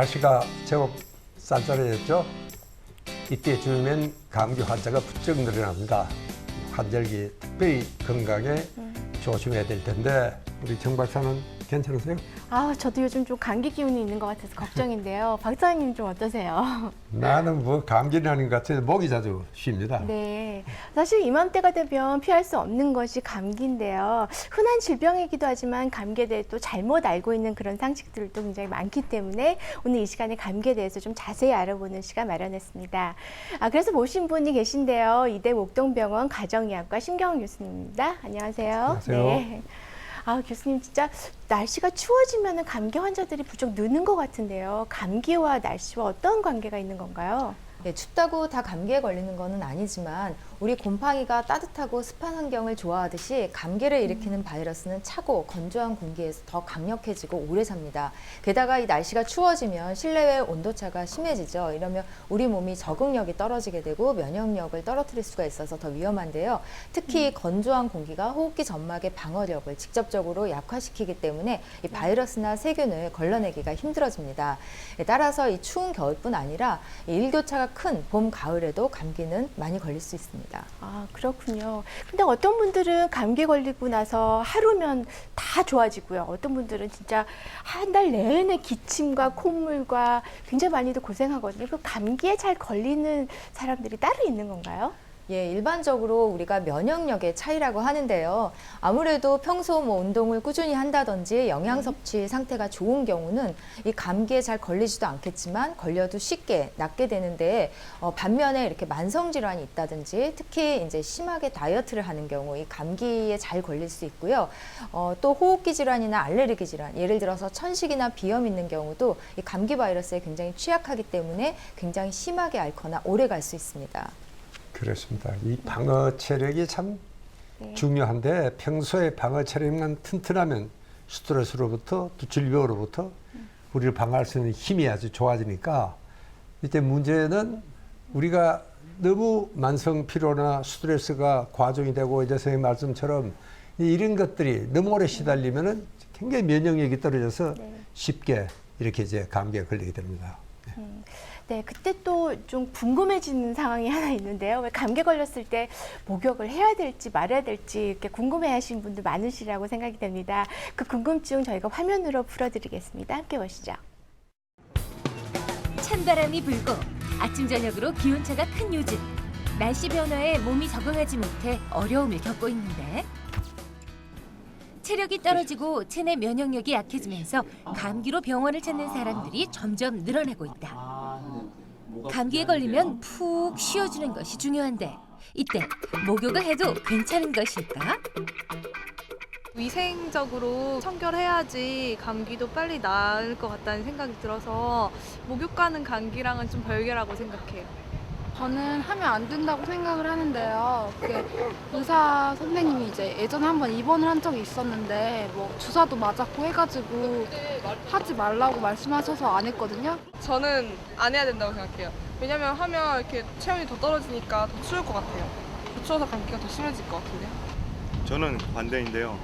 날씨가 제법 쌀쌀해졌죠. 이때쯤이면 감기 환자가 부쩍 늘어납니다. 환절기 특별히 건강에 조심해야 될 텐데 우리 정 박사는 괜찮으세요? 저도 요즘 좀 감기 기운이 있는 것 같아서 걱정인데요. 박사님 좀 어떠세요? 나는 뭐 감기는 아닌 것 같아요. 목이 자주 쉽니다. 네, 사실 이맘때가 되면 피할 수 없는 것이 감기인데요. 흔한 질병이기도 하지만 감기에 대해 또 잘못 알고 있는 그런 상식들도 굉장히 많기 때문에 오늘 이 시간에 감기에 대해서 좀 자세히 알아보는 시간 마련했습니다. 그래서 모신 분이 계신데요. 이대 목동병원 가정의학과 심경훈 교수님입니다. 안녕하세요. 안녕하세요. 네. 교수님 진짜 날씨가 추워지면 감기 환자들이 부쩍 느는 것 같은데요. 감기와 날씨와 어떤 관계가 있는 건가요? 네, 춥다고 다 감기에 걸리는 것은 아니지만 우리 곰팡이가 따뜻하고 습한 환경을 좋아하듯이 감기를 일으키는 바이러스는 차고 건조한 공기에서 더 강력해지고 오래 삽니다. 게다가 이 날씨가 추워지면 실내외 온도차가 심해지죠. 이러면 우리 몸이 적응력이 떨어지게 되고 면역력을 떨어뜨릴 수가 있어서 더 위험한데요. 특히 건조한 공기가 호흡기 점막의 방어력을 직접적으로 약화시키기 때문에 이 바이러스나 세균을 걸러내기가 힘들어집니다. 따라서 이 추운 겨울뿐 아니라 이 일교차가 큰 봄, 가을에도 감기는 많이 걸릴 수 있습니다. 그렇군요. 근데 어떤 분들은 감기 걸리고 나서 하루면 다 좋아지고요. 어떤 분들은 진짜 한 달 내내 기침과 콧물과 굉장히 많이들 고생하거든요. 그 감기에 잘 걸리는 사람들이 따로 있는 건가요? 예, 일반적으로 우리가 면역력의 차이라고 하는데요. 아무래도 평소 운동을 꾸준히 한다든지 영양 섭취 상태가 좋은 경우는 이 감기에 잘 걸리지도 않겠지만 걸려도 쉽게 낫게 되는데 반면에 이렇게 만성 질환이 있다든지 특히 이제 심하게 다이어트를 하는 경우 이 감기에 잘 걸릴 수 있고요. 또 호흡기 질환이나 알레르기 질환, 예를 들어서 천식이나 비염 있는 경우도 이 감기 바이러스에 굉장히 취약하기 때문에 굉장히 심하게 앓거나 오래 갈 수 있습니다. 그렇습니다. 이 방어 체력이 참 중요한데 평소에 방어 체력만 튼튼하면 스트레스로부터 또 질병으로부터 우리를 방어할 수 있는 힘이 아주 좋아지니까 이제 문제는 우리가 너무 만성 피로나 스트레스가 과중이 되고 이제 선생님 말씀처럼 이런 것들이 너무 오래 시달리면은 굉장히 면역력이 떨어져서 쉽게 이렇게 이제 감기에 걸리게 됩니다. 네, 그때 또 좀 궁금해지는 상황이 하나 있는데요. 왜 감기 걸렸을 때 목욕을 해야 될지 말아야 될지 이렇게 궁금해하시는 분들 많으시라고 생각이 됩니다. 그 궁금증 저희가 화면으로 풀어드리겠습니다. 함께 보시죠. 찬바람이 불고 아침 저녁으로 기온차가 큰 요즘. 날씨 변화에 몸이 적응하지 못해 어려움을 겪고 있는데 체력이 떨어지고 체내 면역력이 약해지면서 감기로 병원을 찾는 사람들이 점점 늘어나고 있다. 감기에 걸리면 푹 쉬어주는 것이 중요한데 이때 목욕을 해도 괜찮은 것일까? 위생적으로 청결해야지 감기도 빨리 나을 것 같다는 생각이 들어서 목욕하는 감기랑은 좀 별개라고 생각해요. 저는 하면 안 된다고 생각을 하는데요. 그게 의사 선생님이 이제 예전에 한번 입원을 한 적이 있었는데 주사도 맞았고 해가지고 하지 말라고 말씀하셔서 안 했거든요. 저는 안 해야 된다고 생각해요. 왜냐면 하면 이렇게 체온이 더 떨어지니까 더 추울 것 같아요. 더 추워서 감기가 더 심해질 것 같은데요. 저는 반대인데요.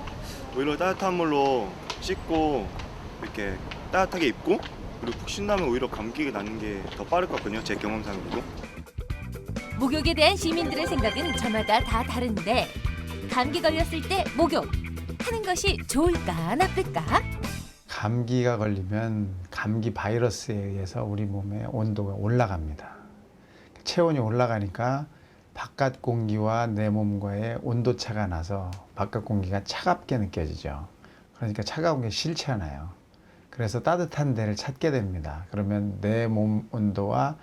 오히려 따뜻한 물로 씻고 이렇게 따뜻하게 입고 그리고 푹 쉰다면 오히려 감기가 나는 게 더 빠를 것 같거든요. 제 경험상으로도. 목욕에 대한 시민들의 생각은 저마다 다 다른데 감기 걸렸을 때 목욕 하는 것이 좋을까 나쁠까? 감기가 걸리면 감기 바이러스에 의해서 우리 몸의 온도가 올라갑니다. 체온이 올라가니까 바깥 공기와 내 몸과의 온도차가 나서 바깥 공기가 차갑게 느껴지죠. 그러니까 차가운 게 싫지 않아요. 그래서 따뜻한 데를 찾게 됩니다. 그러면 내 몸 온도와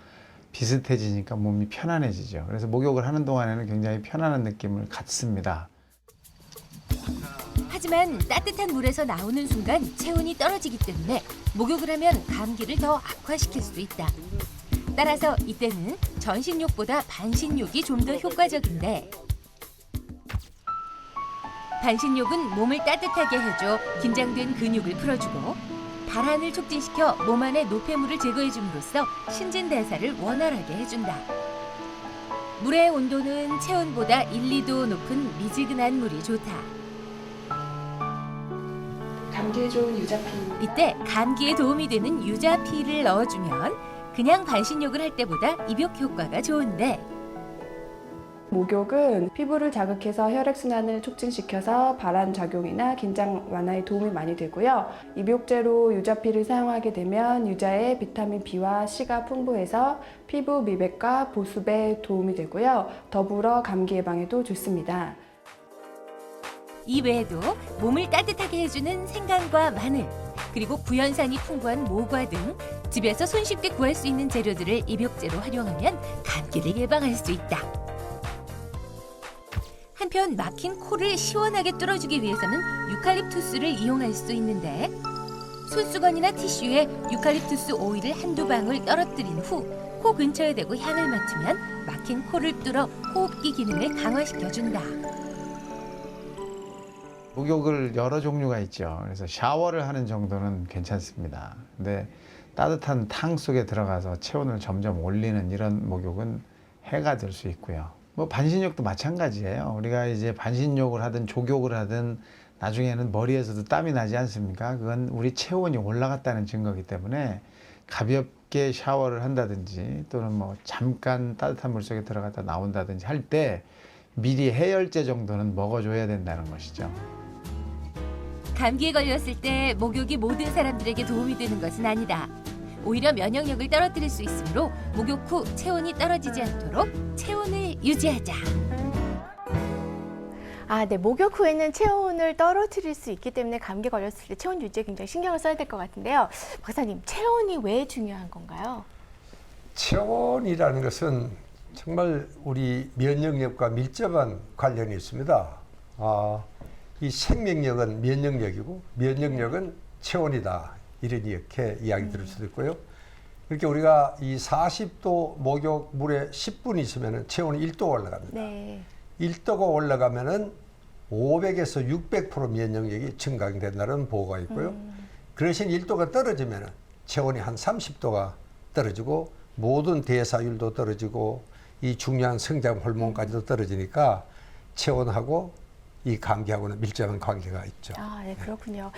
비슷해지니까 몸이 편안해지죠. 그래서 목욕을 하는 동안에는 굉장히 편안한 느낌을 갖습니다. 하지만 따뜻한 물에서 나오는 순간 체온이 떨어지기 때문에 목욕을 하면 감기를 더 악화시킬 수도 있다. 따라서 이때는 전신욕보다 반신욕이 좀 더 효과적인데 반신욕은 몸을 따뜻하게 해줘 긴장된 근육을 풀어주고 발안을 촉진시켜 몸 안의 노폐물을 제거해줌으로써 신진대사를 원활하게 해준다. 물의 온도는 체온보다 1, 2도 높은 미지근한 물이 좋다. 감기에 좋은 유자피. 이때 감기에 도움이 되는 유자피를 넣어주면 그냥 반신욕을 할 때보다 입욕 효과가 좋은데 목욕은 피부를 자극해서 혈액순환을 촉진시켜서 발한 작용이나 긴장 완화에 도움이 많이 되고요. 입욕제로 유자피를 사용하게 되면 유자의 비타민 B와 C가 풍부해서 피부 미백과 보습에 도움이 되고요. 더불어 감기 예방에도 좋습니다. 이 외에도 몸을 따뜻하게 해주는 생강과 마늘, 그리고 구연산이 풍부한 모과 등 집에서 손쉽게 구할 수 있는 재료들을 입욕제로 활용하면 감기를 예방할 수 있다. 한편 막힌 코를 시원하게 뚫어주기 위해서는 유칼립투스를 이용할 수 있는데 손수건이나 티슈에 유칼립투스 오일을 한두 방울 떨어뜨린 후 코 근처에 대고 향을 맡으면 막힌 코를 뚫어 호흡기 기능을 강화시켜준다. 목욕을 여러 종류가 있죠. 그래서 샤워를 하는 정도는 괜찮습니다. 근데 따뜻한 탕 속에 들어가서 체온을 점점 올리는 이런 목욕은 해가 될 수 있고요. 뭐 반신욕도 마찬가지예요. 우리가 이제 반신욕을 하든 족욕을 하든 나중에는 머리에서도 땀이 나지 않습니까? 그건 우리 체온이 올라갔다는 증거이기 때문에 가볍게 샤워를 한다든지 또는 뭐 잠깐 따뜻한 물 속에 들어갔다 나온다든지 할 때 미리 해열제 정도는 먹어줘야 된다는 것이죠. 감기에 걸렸을 때 목욕이 모든 사람들에게 도움이 되는 것은 아니다. 오히려 면역력을 떨어뜨릴 수 있으므로 목욕 후 체온이 떨어지지 않도록 체온을 유지하자. 아, 네. 목욕 후에는 체온을 떨어뜨릴 수 있기 때문에 감기 걸렸을 때 체온 유지에 굉장히 신경을 써야 될 것 같은데요. 박사님, 체온이 왜 중요한 건가요? 체온이라는 것은 정말 우리 면역력과 밀접한 관련이 있습니다. 이 생명력은 면역력이고 면역력은 체온이다. 이렇게 이야기 들을 수도 있고요. 그렇게 우리가 이 40도 목욕 물에 10분 있으면 체온이 1도가 올라갑니다. 네. 1도가 올라가면은 500에서 600% 면역력이 증강된다는 보고가 있고요. 그 대신 1도가 떨어지면은 체온이 한 30도가 떨어지고 모든 대사율도 떨어지고 이 중요한 성장 호르몬까지도 떨어지니까 체온하고 이 감기하고는 밀접한 관계가 있죠. 아, 네, 그렇군요.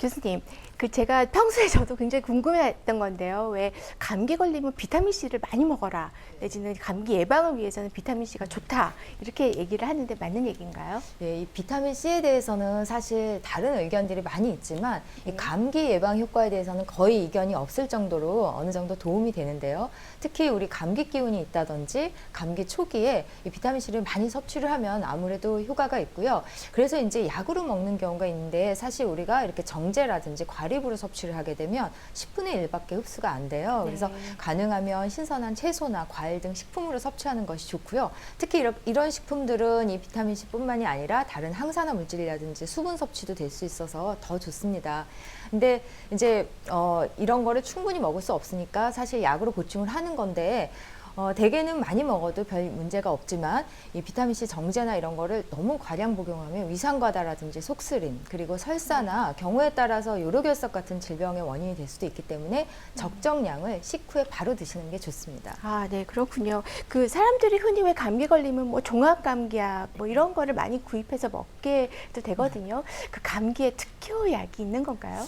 교수님, 제가 평소에 저도 굉장히 궁금했던 건데요. 왜 감기 걸리면 비타민 C를 많이 먹어라, 내지는 감기 예방을 위해서는 비타민 C가 좋다, 이렇게 얘기를 하는데 맞는 얘기인가요? 네, 이 비타민 C에 대해서는 사실 다른 의견들이 많이 있지만 이 감기 예방 효과에 대해서는 거의 이견이 없을 정도로 어느 정도 도움이 되는데요. 특히 우리 감기 기운이 있다든지 감기 초기에 이 비타민 C를 많이 섭취를 하면 아무래도 효과가 있고요. 그래서 이제 약으로 먹는 경우가 있는데 사실 우리가 이렇게 정제라든지 과립으로 섭취를 하게 되면 10분의 1밖에 흡수가 안 돼요. 그래서 가능하면 신선한 채소나 과일 등 식품으로 섭취하는 것이 좋고요. 특히 이런 식품들은 이 비타민 C뿐만이 아니라 다른 항산화 물질이라든지 수분 섭취도 될 수 있어서 더 좋습니다. 근데 이제 이런 거를 충분히 먹을 수 없으니까 사실 약으로 보충을 하는 건데 대개는 많이 먹어도 별 문제가 없지만 이 비타민C 정제나 이런 거를 너무 과량 복용하면 위산과다라든지 속쓰림 그리고 설사나 경우에 따라서 요로결석 같은 질병의 원인이 될 수도 있기 때문에 적정량을 식후에 바로 드시는 게 좋습니다. 아, 네, 그렇군요. 사람들이 흔히 왜 감기 걸리면 뭐 종합감기약 뭐 이런 거를 많이 구입해서 먹게도 되거든요. 그 감기에 특효약이 있는 건가요?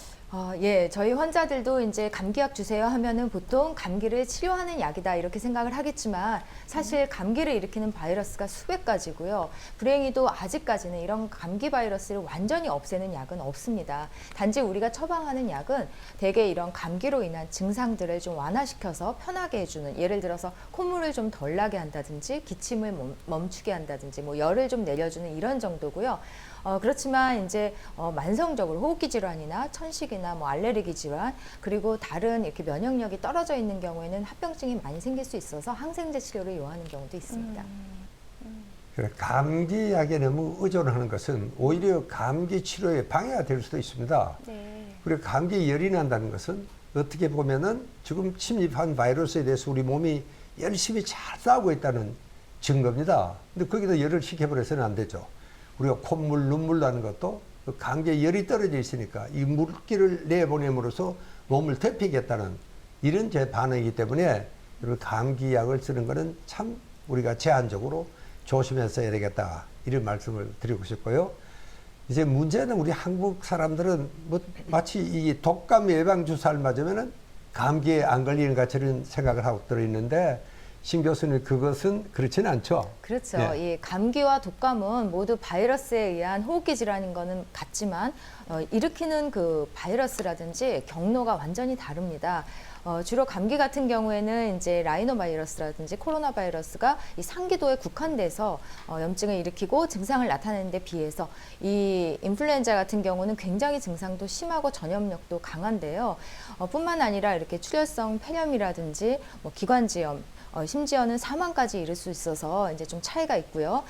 예, 저희 환자들도 이제 감기약 주세요 하면은 보통 감기를 치료하는 약이다 이렇게 생각을 하겠지만 사실 감기를 일으키는 바이러스가 수백 가지고요. 불행히도 아직까지는 이런 감기 바이러스를 완전히 없애는 약은 없습니다. 단지 우리가 처방하는 약은 대개 이런 감기로 인한 증상들을 좀 완화시켜서 편하게 해주는, 예를 들어서 콧물을 좀 덜 나게 한다든지 기침을 멈추게 한다든지 뭐 열을 좀 내려주는 이런 정도고요. 그렇지만 이제 만성적으로 호흡기 질환이나 천식이나 뭐 알레르기 질환 그리고 다른 이렇게 면역력이 떨어져 있는 경우에는 합병증이 많이 생길 수 있어서 항생제 치료를 요하는 경우도 있습니다. 감기약에 너무 의존하는 것은 오히려 감기 치료에 방해가 될 수도 있습니다. 네. 그리고 감기 열이 난다는 것은 어떻게 보면은 지금 침입한 바이러스에 대해서 우리 몸이 열심히 잘 싸우고 있다는 증거입니다. 근데 거기다 열을 식혀버려서는 안 되죠. 우리가 콧물, 눈물 나는 것도 감기에 열이 떨어져 있으니까 이 물기를 내보냄으로써 몸을 데피겠다는 이런 제 반응이기 때문에 이런 감기약을 쓰는 것은 참 우리가 제한적으로 조심해서 해야 되겠다 이런 말씀을 드리고 싶고요. 이제 문제는 우리 한국 사람들은 뭐 마치 이 독감 예방 주사를 맞으면은 감기에 안 걸리는 것처럼 생각을 하고 들어있는데 신 교수님 그것은 그렇지는 않죠. 그렇죠. 예. 이 감기와 독감은 모두 바이러스에 의한 호흡기 질환인 거는 같지만 일으키는 그 바이러스라든지 경로가 완전히 다릅니다. 주로 감기 같은 경우에는 이제 라이노바이러스라든지 코로나 바이러스가 이 상기도에 국한돼서 염증을 일으키고 증상을 나타내는 데 비해서 이 인플루엔자 같은 경우는 굉장히 증상도 심하고 전염력도 강한데요. 뿐만 아니라 이렇게 출혈성 폐렴이라든지 뭐 기관지염, 심지어는 사망까지 이를 수 있어서 이제 좀 차이가 있고요.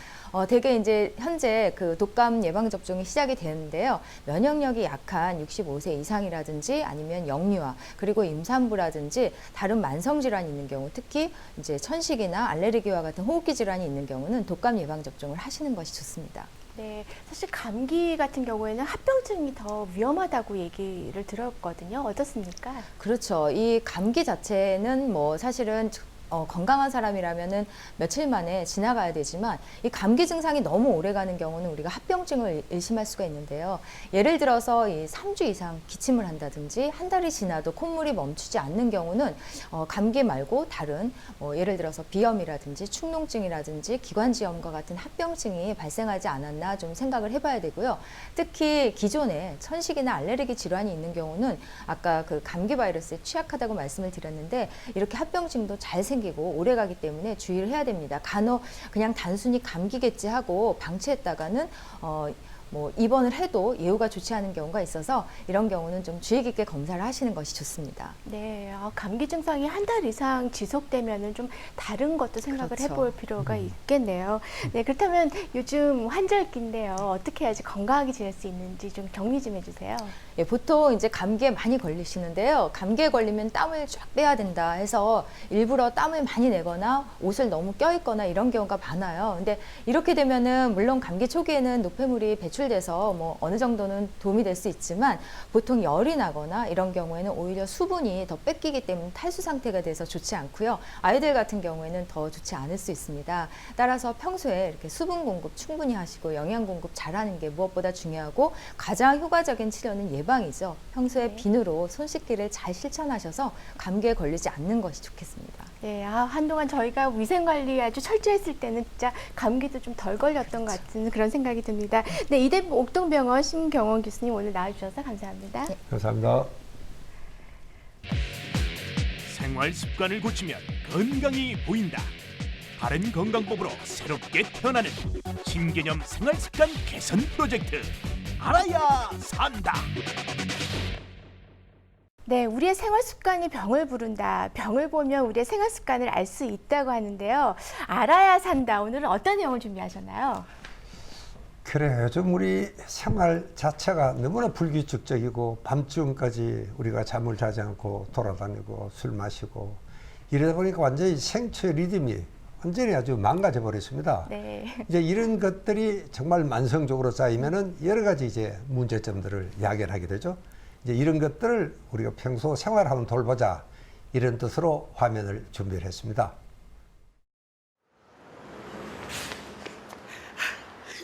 대개 이제 현재 그 독감 예방 접종이 시작이 되는데요. 면역력이 약한 65세 이상이라든지 아니면 영유아 그리고 임산부라든지 다른 만성 질환이 있는 경우, 특히 이제 천식이나 알레르기와 같은 호흡기 질환이 있는 경우는 독감 예방 접종을 하시는 것이 좋습니다. 네, 사실 감기 같은 경우에는 합병증이 더 위험하다고 얘기를 들었거든요. 어떻습니까? 그렇죠. 이 감기 자체는 뭐 사실은 건강한 사람이라면은 며칠 만에 지나가야 되지만 이 감기 증상이 너무 오래 가는 경우는 우리가 합병증을 의심할 수가 있는데요. 예를 들어서 이 3주 이상 기침을 한다든지 한 달이 지나도 콧물이 멈추지 않는 경우는 감기 말고 다른 예를 들어서 비염이라든지 축농증이라든지 기관지염과 같은 합병증이 발생하지 않았나 좀 생각을 해봐야 되고요. 특히 기존에 천식이나 알레르기 질환이 있는 경우는 아까 그 감기 바이러스에 취약하다고 말씀을 드렸는데 이렇게 합병증도 잘 생기고 오래 가기 때문에 주의를 해야 됩니다. 간혹 그냥 단순히 감기겠지 하고 방치했다가는 뭐 입원을 해도 예후가 좋지 않은 경우가 있어서 이런 경우는 좀 주의 깊게 검사를 하시는 것이 좋습니다. 네, 감기 증상이 한 달 이상 지속되면은 좀 다른 것도 생각을 그렇죠. 해볼 필요가 있겠네요. 네, 그렇다면 요즘 환절기인데요. 어떻게 해야지 건강하게 지낼 수 있는지 좀 정리 좀 해주세요. 예, 보통 이제 감기에 많이 걸리시는데요. 감기에 걸리면 땀을 쫙 빼야 된다 해서 일부러 땀을 많이 내거나 옷을 너무 껴입거나 이런 경우가 많아요. 근데 이렇게 되면은 물론 감기 초기에는 노폐물이 배출돼서 뭐 어느 정도는 도움이 될 수 있지만 보통 열이 나거나 이런 경우에는 오히려 수분이 더 뺏기기 때문에 탈수 상태가 돼서 좋지 않고요. 아이들 같은 경우에는 더 좋지 않을 수 있습니다. 따라서 평소에 이렇게 수분 공급 충분히 하시고 영양 공급 잘하는 게 무엇보다 중요하고 가장 효과적인 치료는 예방이죠. 평소에 비누로 손 씻기를 잘 실천하셔서 감기에 걸리지 않는 것이 좋겠습니다. 네, 한동안 저희가 위생관리 아주 철저했을 때는 진짜 감기도 좀 덜 걸렸던 것 같은 그런 생각이 듭니다. 네, 이대부 옥동병원 심경원 교수님 오늘 나와주셔서 감사합니다. 네. 감사합니다. 생활 습관을 고치면 건강이 보인다. 바른 건강법으로 새롭게 태어나는 신개념 생활 습관 개선 프로젝트. 알아야 산다. 네, 우리의 생활 습관이 병을 부른다. 병을 보면 우리의 생활 습관을 알 수 있다고 하는데요. 알아야 산다. 오늘은 어떤 내용을 준비하셨나요? 그래, 요즘 우리 생활 자체가 너무나 불규칙적이고 밤중까지 우리가 잠을 자지 않고 돌아다니고 술 마시고 이러다 보니까 완전히 생체 리듬이 완전히 아주 망가져 버렸습니다. 네. 이제 이런 것들이 정말 만성적으로 쌓이면은 여러 가지 이제 문제점들을 야기하게 되죠. 이제 이런 것들을 우리가 평소 생활하면 돌보자 이런 뜻으로 화면을 준비를 했습니다.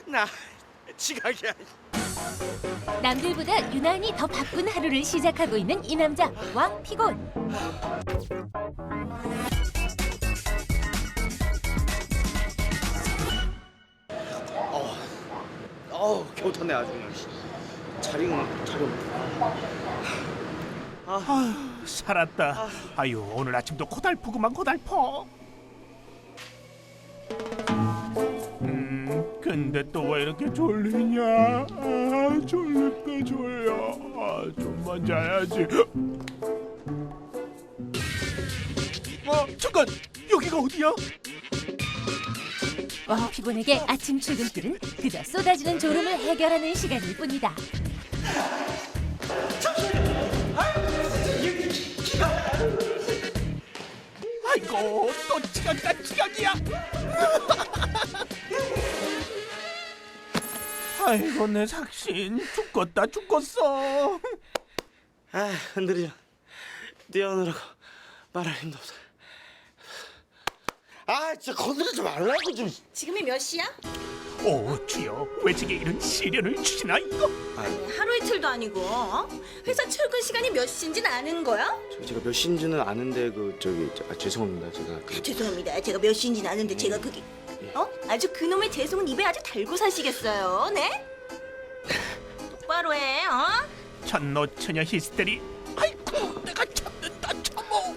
나 지각이야. 남들보다 유난히 더 바쁜 하루를 시작하고 있는 이 남자 왕피곤. 겨우 탔네 아주 그냥. 자리는. 아휴, 살았다. 아유, 오늘 아침도 고달프구만 고달퍼. 근데 또 왜 이렇게 졸리냐? 졸립다 졸려. 좀만 자야지. 잠깐, 여기가 어디야? 왕피곤에게 아침 출근길은 그저 쏟아지는 졸음을 해결하는 시간일 뿐이다. 아이고, 또 지각이야. 아이고, 내 삭신 죽었어. 흔들리죠. 뛰어오느라고 말할 힘도 없어. 진짜 건드리지 말라고 좀. 지금이 몇 시야? 오 주여, 왜 제게 이런 시련을 주시나이까? 하루 이틀도 아니고 회사 출근 시간이 몇 시인지는 아는 거야? 제가 몇 시인지는 아는데 죄송합니다. 죄송합니다. 제가 몇 시인지는 아는데 제가 그게 아주 그놈의 죄송은 입에 아주 달고 사시겠어요. 네? 똑바로 해. 천노 처녀 히스테리. 아이고, 내가 참는다 참어.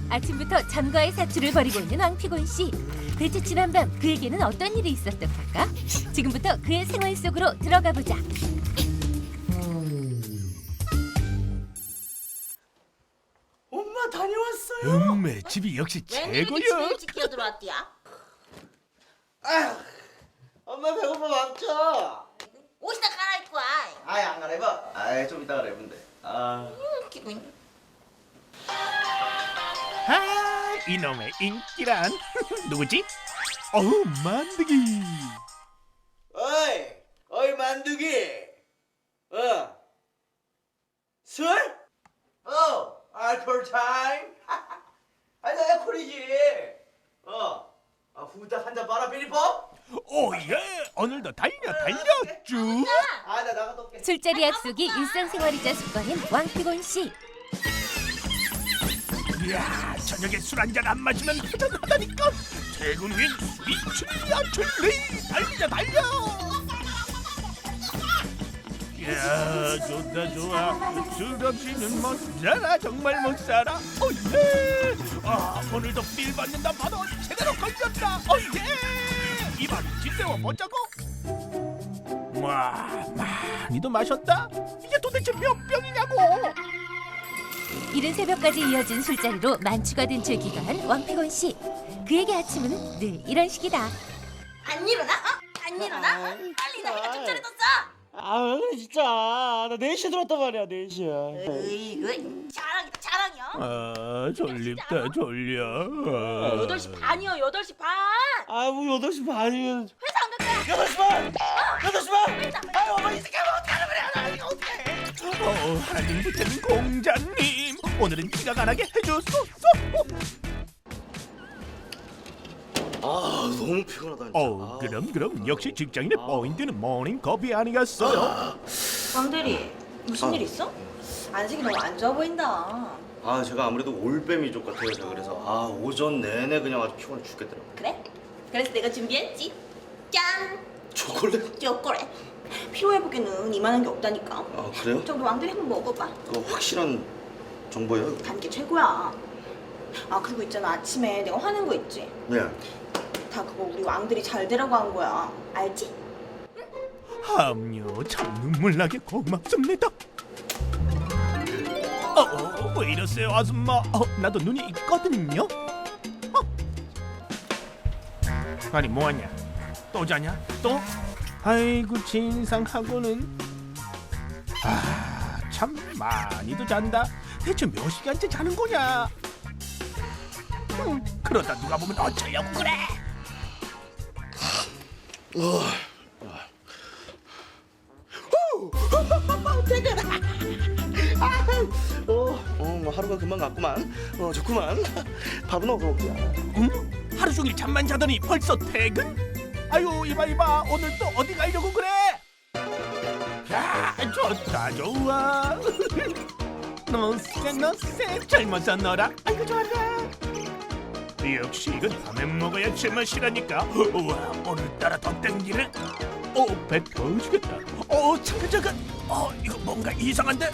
아침부터 전과의 사투를 벌이고 있는 왕피곤 씨. 대체 지난밤 그에게는 어떤 일이 있었던 걸까? 지금부터 그의 생활 속으로 들어가 보자. 엄마 다녀왔어요. 음메 집이 역시 웬일이니 집에 최고야. 일찍 끼어들어왔디야? 아휴, 엄마 배고파 맘쳐. 옷이나 갈아입고 와. 아이 안 갈아입어. 아이 좀 이따 갈아입은데. 기분. 아, 이놈의 인기란. 누구지? 어우, 만두기. 어이 만두기. 술? 알코올 타임. 아니 나 알코올이지. 후딱 한잔 봐라 비리퍼. 오예, 오늘도 달려 쭉. 나 나가다 올게. 술자리 약속이 일상생활이자 습관인 왕피곤 씨. 이야, 저녁에 술 한 잔 안 마시면 회전하다니까. 퇴근 후엔 술이 줄리야 줄리. 달려. 이야, 좋다. 술 없이는 못 살아, 정말 못 살아. 오예. 오늘도 빌 받는다 봐도 제대로 걸렸다. 오예. 이만 지새워 보자고. 와, 많이도 마셨다. 이게 도대체 몇 병이냐고. 이른 새벽까지 이어진 술자리로 만취가 된 즐기가한 왕피곤 씨. 그에게 아침은 늘 이런 식이다. 안 일어나? 안 일어나? 빨리 나이가 좀 차려뒀어. 그래 진짜. 나 4시에 들었단 말이야 4시에. 으이그 자랑이야. 졸립다 졸려. 8시 반이요. 8시 반. 뭐 8시 반이면 회사 안 갈 거야. 8시 반! 8시 반! 엄마 이 새끼야 뭐 어떡하는 거야 나 이거 어떡해. 하나님 붙는 공자님, 오늘은 지각 안 하게 해줬어. 너무 피곤하다 진짜. 그럼 역시 직장인의 포인트는 모닝 커피 아니겠어요? 왕대리 무슨 일 있어? 안색이 너무 안 좋아 보인다. 제가 아무래도 올빼미 족 같아요. 제가 그래서 오전 내내 그냥 아주 피곤해 죽겠더라고요. 그래? 그래서 내가 준비했지. 짠! 초콜릿? 초콜릿. 피로회복에는 이만한 게 없다니까. 그래요? 저기 왕대리 한번 먹어봐. 그거 확실한 정보예요? 단게 최고야. 그리고 있잖아, 아침에 내가 화낸 거 있지? 네. 다 그거 우리 왕들이 잘 되라고 한 거야. 알지? 함요, 참 눈물나게 고맙습니다. 왜 이러세요 아줌마? 나도 눈이 있거든요. 아니 뭐하냐? 또 자냐? 또? 아이고 진상하고는. 참 많이도 잔다. 대체 몇 시간째 자는 거냐? 그러다 누가 보면 어쩌려고 그래? 뭐 하루가 금방 갔구만. 좋구만. 밥은 먹어볼게요. 하루 종일 잠만 자더니 벌써 퇴근? 아유 이봐 오늘 또 어디 가려고 그래? 야 좋다 좋아. 너쎄 젊어서 너라. 아이고 좋아라. 역시 이건 밤에 먹어야 제맛이라니까. 우와 오늘따라 더 땡기네. 배 터지겠다. 잠깐. 이거 뭔가 이상한데?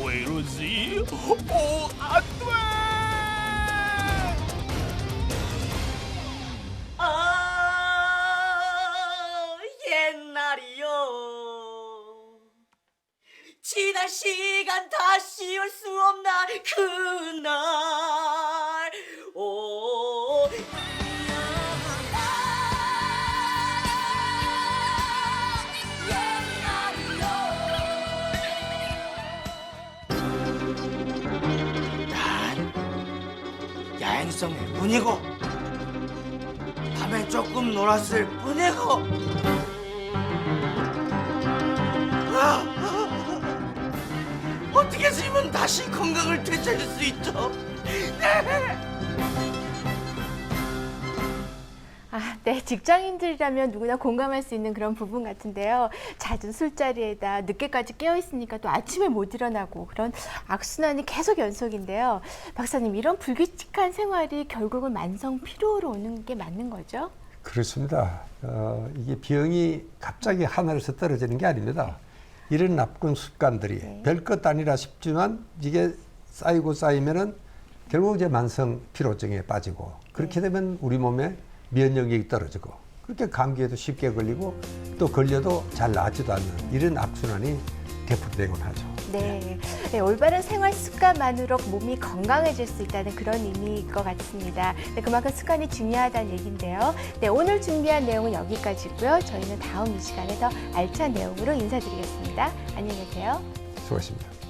왜 이러지? 안 돼! 옛날이요. 지난 시간 다시 올 수 없나 그날. 야행성일 뿐이고 밤에 조금 놀았을 뿐이고 어떻게 해서 이분 다시 건강을 되찾을 수 있죠? 네. 네, 직장인들이라면 누구나 공감할 수 있는 그런 부분 같은데요. 잦은 술자리에다 늦게까지 깨어있으니까 또 아침에 못 일어나고 그런 악순환이 계속 연속인데요. 박사님, 이런 불규칙한 생활이 결국은 만성 피로로 오는 게 맞는 거죠? 그렇습니다. 이게 병이 갑자기 하늘에서 떨어지는 게 아닙니다. 이런 나쁜 습관들이 별것 아니라 싶지만 이게 쌓이고 쌓이면은 결국 이제 만성 피로증에 빠지고 그렇게 되면 우리 몸에 면역력이 떨어지고 그렇게 감기에도 쉽게 걸리고 또 걸려도 잘 나지도 않는 이런 악순환이 되풀이되곤 하죠. 네. 네, 올바른 생활 습관만으로 몸이 건강해질 수 있다는 그런 의미일 것 같습니다. 네, 그만큼 습관이 중요하다는 얘기인데요. 네, 오늘 준비한 내용은 여기까지고요. 저희는 다음 이 시간에 더 알찬 내용으로 인사드리겠습니다. 안녕히 계세요. 수고하셨습니다.